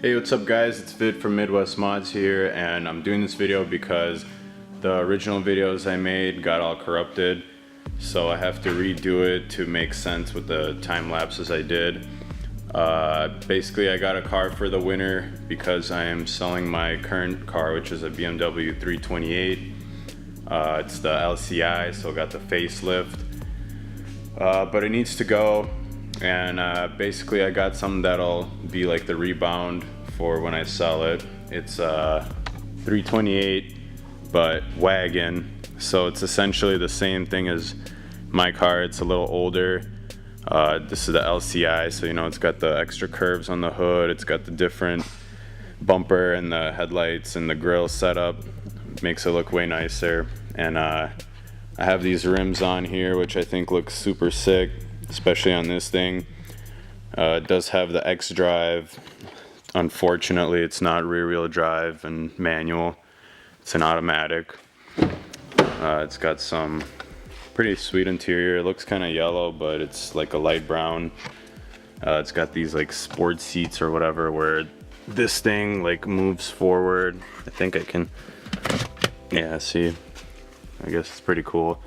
Hey, what's up guys, it's Vid from Midwest Mods here, and I'm doing this video because the original videos I made got all corrupted, so I have to redo it to make sense with the time lapses I did. Basically I got a car for the winter because I am selling my current car, which is a BMW 328. It's the LCI, so it got the facelift, but it needs to go. And basically I got something that'll be like the rebound for when I sell it. It's a 328 but Wagon, so it's essentially the same thing as my car. It's a little older. This is the LCI, so you know it's got the extra curves on the hood, it's got the different bumper and the headlights and the grille setup. Makes it look way nicer. And I have these rims on here which I think look super sick, especially on this thing. It does have the X drive. Unfortunately it's not rear wheel drive and manual, it's an automatic. It's got some pretty sweet interior. It looks kind of yellow, but it's like a light brown. It's got these like sport seats or whatever where this thing like moves forward. I think I can, yeah, see, I guess it's pretty cool.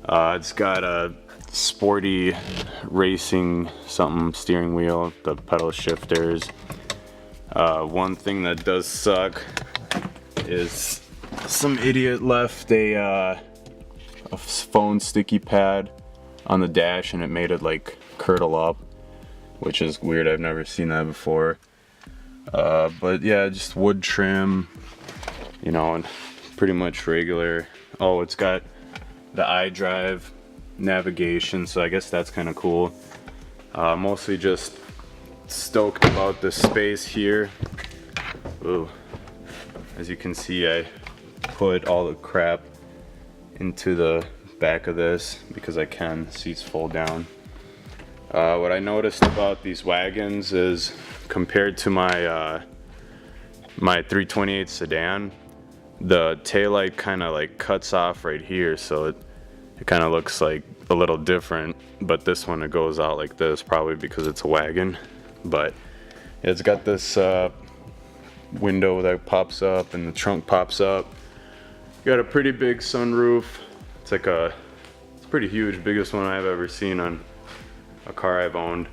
It's got a sporty racing something steering wheel, the pedal shifters. One thing that does suck is some idiot left a phone sticky pad on the dash and it made it like curdle up, which is weird. I've never seen that before. But yeah, just wood trim, you know, and pretty much regular. Oh, it's got the iDrive navigation, so I guess that's kind of cool. Mostly just stoked about the space here. Ooh. As you can see, I put all the crap into the back of this because I can. Seats fold down. What I noticed about these wagons is compared to my my 328 sedan, the taillight kind of like cuts off right here, so it kind of looks like a little different. But this one, it goes out like this, probably because it's a wagon. But it's got this window that pops up and the trunk pops up. Got a pretty big sunroof. It's like it's pretty huge, biggest one I've ever seen on a car I've owned.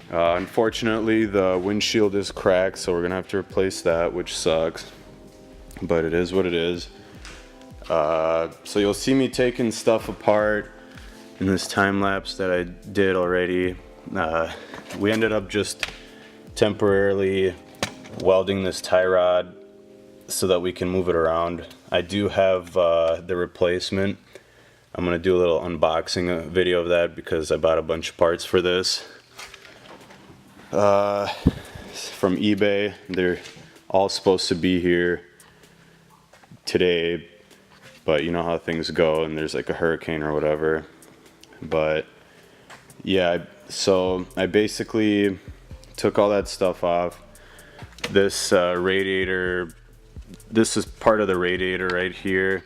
Unfortunately the windshield is cracked, so we're gonna have to replace that, which sucks, but it is what it is. So you'll see me taking stuff apart in this time lapse that I did already. We ended up just temporarily welding this tie rod so that we can move it around. I do have the replacement. I'm gonna do a little unboxing video of that because I bought a bunch of parts for this from eBay. They're all supposed to be here today, but you know how things go and there's like a hurricane or whatever. But yeah, so I basically took all that stuff off. This radiator, this is part of the radiator right here,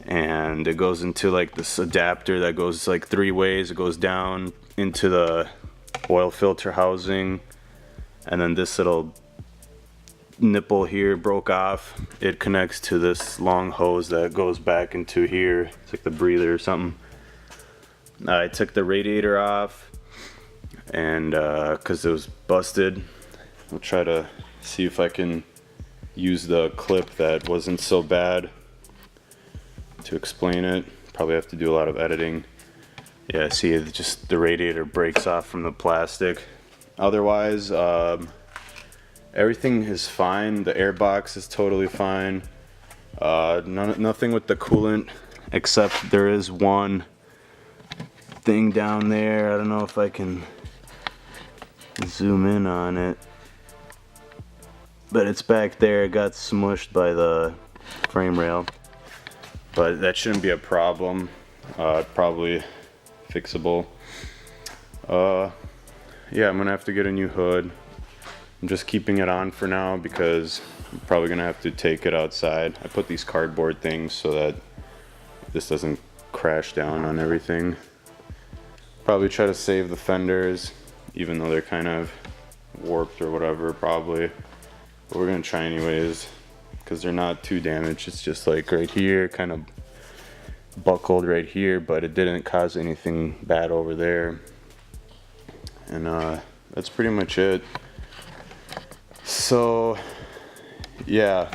and it goes into like this adapter that goes like three ways. It goes down into the oil filter housing, and then this little nipple here broke off. It connects to this long hose that goes back into here. It's like the breather or something. I took the radiator off, and because it was busted, I'll try to see if I can use the clip that wasn't so bad to explain it. Probably have to do a lot of editing. Yeah, see, it just the radiator breaks off from the plastic. Otherwise, everything is fine. The air box is totally fine. Nothing with the coolant, except there is one thing down there. I don't know if I can zoom in on it, but it's back there. It got smushed by the frame rail, but that shouldn't be a problem. Probably fixable. Yeah, I'm gonna have to get a new hood. I'm just keeping it on for now because I'm probably gonna have to take it outside. I put these cardboard things so that this doesn't crash down on everything. Probably try to save the fenders, even though they're kind of warped or whatever, probably. But we're gonna try anyways, because they're not too damaged. It's just like right here, kind of buckled right here, but it didn't cause anything bad over there. And that's pretty much it. So yeah.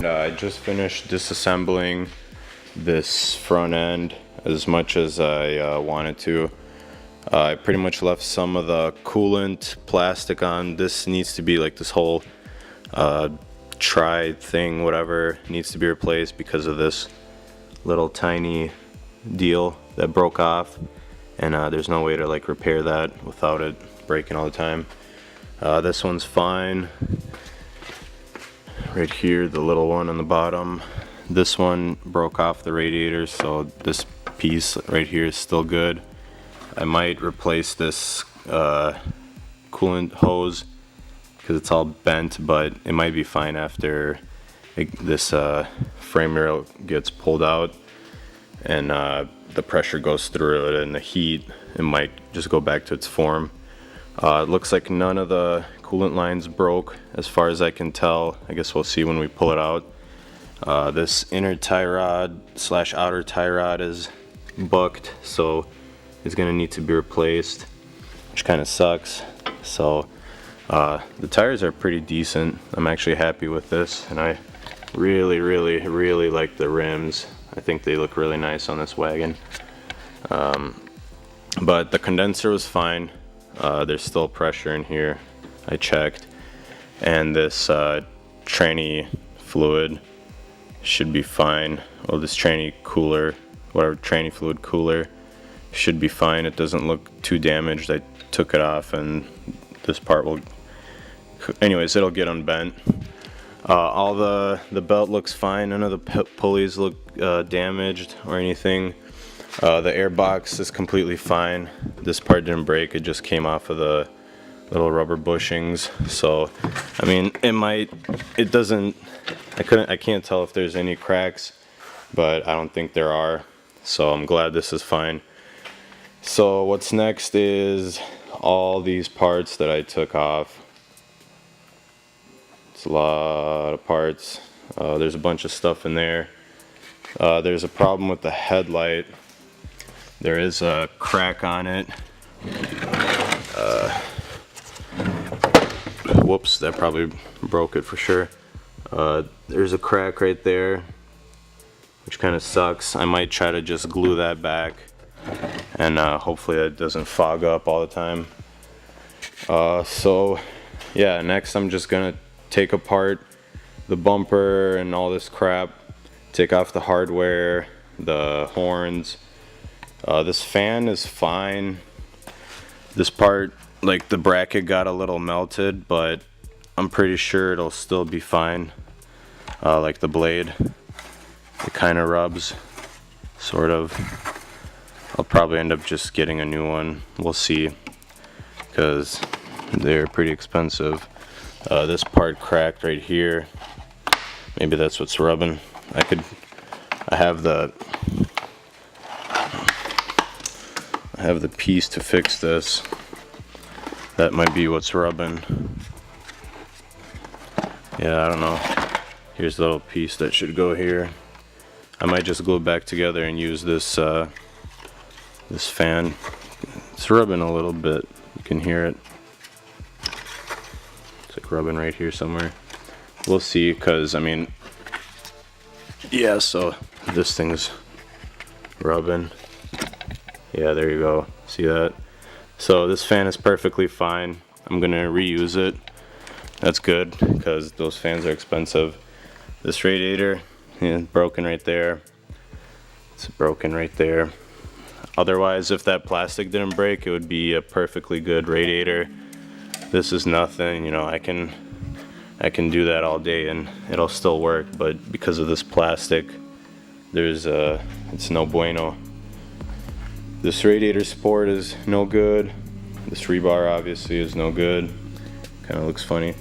I just finished disassembling this front end as much as I wanted to. I pretty much left some of the coolant plastic on. This needs to be like this whole tri thing, whatever, needs to be replaced because of this little tiny deal that broke off, and there's no way to like repair that without it breaking all the time. This one's fine. Right here, the little one on the bottom. This one broke off the radiator, so this piece right here is still good. I might replace this coolant hose because it's all bent, but it might be fine after this frame rail gets pulled out and the pressure goes through it and the heat, it might just go back to its form. It looks like none of the coolant lines broke as far as I can tell. I guess we'll see when we pull it out. This inner tie rod / outer tie rod is bucked, so it's gonna need to be replaced, which kind of sucks. So the tires are pretty decent. I'm actually happy with this, and I really like the rims. I think they look really nice on this wagon. But the condenser was fine. There's still pressure in here, I checked, and this tranny fluid should be fine. Well, this tranny cooler, whatever, tranny fluid cooler should be fine. It doesn't look too damaged. I took it off, and this part will, anyways, it'll get unbent. All the belt looks fine. None of the pulleys look damaged or anything. The air box is completely fine. This part didn't break, it just came off of the little rubber bushings. So I mean, it doesn't, I can't tell if there's any cracks, but I don't think there are, so I'm glad this is fine. So what's next is all these parts that I took off. It's a lot of parts. There's a bunch of stuff in there. There's a problem with the headlight. There is a crack on it. Whoops, that probably broke it for sure. There's a crack right there, which kind of sucks. I might try to just glue that back, and hopefully that doesn't fog up all the time. So yeah, next I'm just gonna take apart the bumper and all this crap, take off the hardware, the horns. This fan is fine. This part, like the bracket got a little melted, but I'm pretty sure it'll still be fine. Like the blade, it kind of rubs, sort of. I'll probably end up just getting a new one. We'll see, because they're pretty expensive. This part cracked right here. Maybe that's what's rubbing. I have the piece to fix this. That might be what's rubbing. Yeah, I don't know. Here's the little piece that should go here. I might just glue it back together and use this this fan. It's rubbing a little bit. You can hear it. It's like rubbing right here somewhere. We'll see, because I mean, yeah, so this thing's rubbing. Yeah, there you go. See that? So this fan is perfectly fine. I'm gonna reuse it. That's good, because those fans are expensive. This radiator, yeah, broken right there. It's broken right there. Otherwise, if that plastic didn't break, it would be a perfectly good radiator. This is nothing, you know, I can do that all day and it'll still work, but because of this plastic, it's no bueno. This radiator support is no good. This rebar obviously is no good. Kind of looks funny.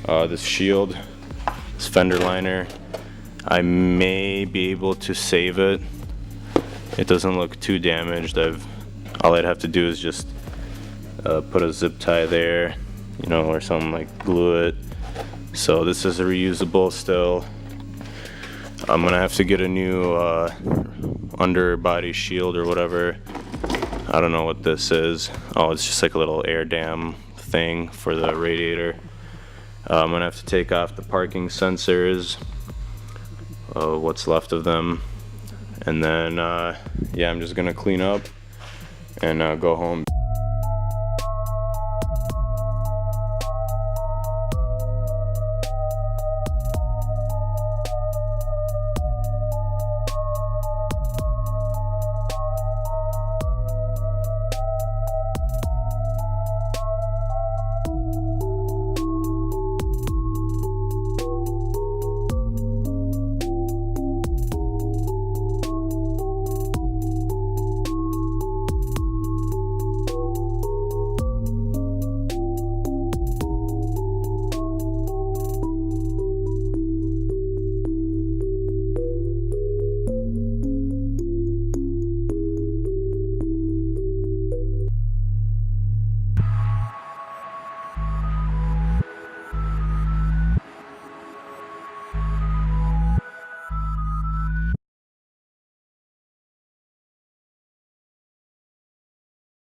This shield, this fender liner, I may be able to save it. It doesn't look too damaged. All I'd have to do is just put a zip tie there, you know, or something, like glue it. So this is a reusable still. I'm gonna have to get a new underbody shield or whatever. I don't know what this is. Oh, it's just like a little air dam thing for the radiator. I'm gonna have to take off the parking sensors, what's left of them, and then yeah, I'm just gonna clean up and go home.